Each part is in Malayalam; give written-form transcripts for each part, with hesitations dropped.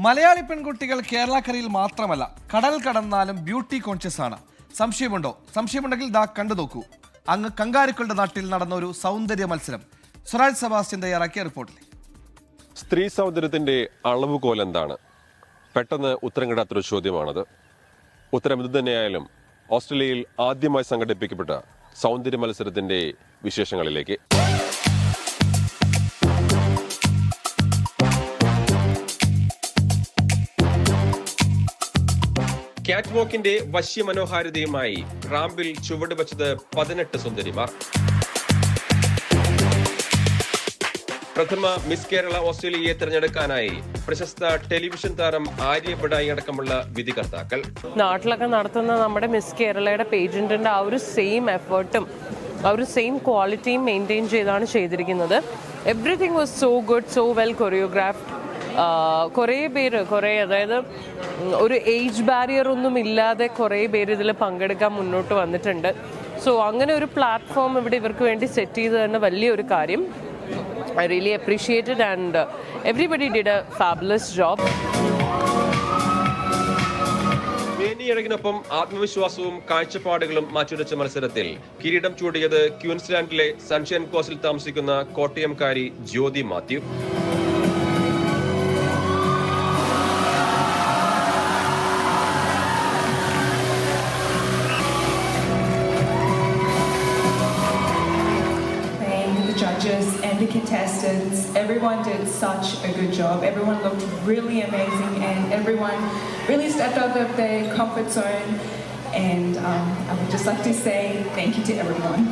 മലയാളി പെൺകുട്ടികൾ കേരളക്കരയിൽ മാത്രമല്ല കടൽ കടന്നാലും ബ്യൂട്ടി കോൺഷ്യസ് ആണ്. സംശയമുണ്ടെങ്കിൽ ദാ കണ്ടു നോക്കൂ. അങ്ങ് കങ്കാരുക്കളുടെ നാട്ടിൽ നടന്ന ഒരു സൗന്ദര്യ മത്സരം. സ്വരാജ് സെബാസ്റ്റ്യൻ തയ്യാറാക്കിയ റിപ്പോർട്ടിൽ. സ്ത്രീ സൗന്ദര്യത്തിന്റെ അളവുകോൽ എന്താണ്? പെട്ടെന്ന് ഉത്തരം കിട്ടാത്തൊരു ചോദ്യമാണത്. ഉത്തരം ഇത് തന്നെയായാലും ഓസ്ട്രേലിയയിൽ ആദ്യമായി സംഘടിപ്പിക്കപ്പെട്ട സൗന്ദര്യ മത്സരത്തിന്റെ വിശേഷങ്ങളിലേക്ക്. കാറ്റ് വാക്കിന്റെ വശ്യമനോഹാരിതയുമായി റാമ്പിൽ ചുവട് വച്ചത് 18 സുന്ദരിമാർ. പ്രഥമ മിസ് കേരള ഓസ്ട്രേലിയയെ തിരഞ്ഞെടുക്കാനായി പ്രശസ്ത ടെലിവിഷൻ താരം ആര്യ ബഡായി അടക്കമുള്ള വിധികർത്താക്കൾ. നാട്ടിലൊക്കെ നടത്തുന്ന നമ്മുടെ മിസ് കേരളയുടെ പേജന്റിന്റെ ആ ഒരു സെയിം എഫേർട്ടും ആ ഒരു സെയിം ക്വാളിറ്റിയും മെയിൻറ്റെയിൻ ചെയ്താണ് ചെയ്തിരിക്കുന്നത്. Everything was so good, so well choreographed. കുറേ അതായത് ഒരു ഏജ് ബാരിയർ ഒന്നും ഇല്ലാതെ കുറേ പേര് ഇതിൽ പങ്കെടുക്കാൻ മുന്നോട്ട് വന്നിട്ടുണ്ട്. സോ അങ്ങനെ ഒരു പ്ലാറ്റ്ഫോം ഇവിടെ ഇവർക്ക് വേണ്ടി സെറ്റ് ചെയ്ത് തന്നെ വലിയൊരു കാര്യം. I really appreciate it and everybody did a fabulous job. മേനിയഴകിനൊപ്പം ആത്മവിശ്വാസവും കാഴ്ചപ്പാടുകളും മാറ്റുരച്ച മത്സരത്തിൽ കിരീടം ചൂടിയത് ക്യൂൻസ്ലാൻഡിലെ സൺഷൈൻ കോസ്റ്റിൽ താമസിക്കുന്ന കോട്ടയംകാരി ജ്യോതി Mathew. Judges and the contestants, everyone did such a good job. Everyone looked really amazing and everyone really stepped out of their comfort zone, and I would just like to say thank you to everyone.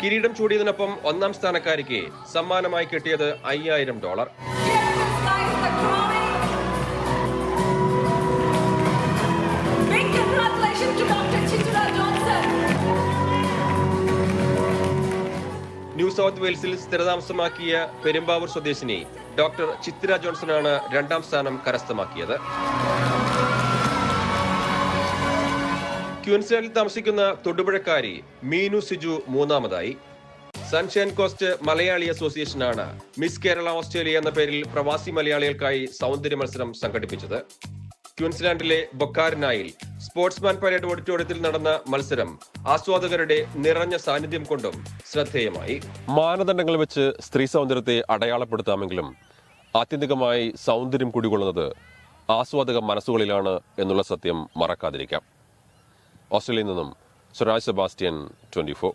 കിരീടം ചൂടിയതിനൊപ്പം ഒന്നാം സ്ഥാനക്കാരിക്ക് സമ്മാനമായി കിട്ടിയത് $5000. ന്യൂ സൗത്ത് വെയിൽസിൽ സ്ഥിരതാമസമാക്കിയ പെരുമ്പാവൂർ സ്വദേശിനി ഡോക്ടർ ചിത്ര ജോൺസണാണ് രണ്ടാം സ്ഥാനം കരസ്ഥമാക്കിയത്. ക്യൂൻസ്ലാൻഡിൽ താമസിക്കുന്ന തൊടുപുഴക്കാരി മീനു സിജു മൂന്നാമതായി. സൺഷൈൻ കോസ്റ്റ് മലയാളി അസോസിയേഷനാണ് മിസ് കേരള ഓസ്ട്രേലിയ എന്ന പേരിൽ പ്രവാസി മലയാളികൾക്കായി സൗന്ദര്യ മത്സരം സംഘടിപ്പിച്ചത്. ക്യൂൻസ്ലാൻഡിലെ ബൊക്കാരനായിൽ സ്പോർട്സ്മാൻ പരേഡ് ഓഡിറ്റോറിയത്തിൽ നടന്ന മത്സരം ആസ്വാദകരുടെ നിറഞ്ഞ സാന്നിധ്യം കൊണ്ടും ശ്രദ്ധേയമായി. മാനദണ്ഡങ്ങൾ വെച്ച് സ്ത്രീ സൗന്ദര്യത്തെ അടയാളപ്പെടുത്താമെങ്കിലും ആത്യന്തികമായി സൗന്ദര്യം കുടികൊള്ളുന്നത് ആസ്വാദക മനസ്സുകളിലാണ് എന്നുള്ള സത്യം മറക്കാതിരിക്കാം. ഓസ്ട്രേലിയയിൽ നിന്നും സ്വരാജ് സെബാസ്റ്റ്യൻ, 24.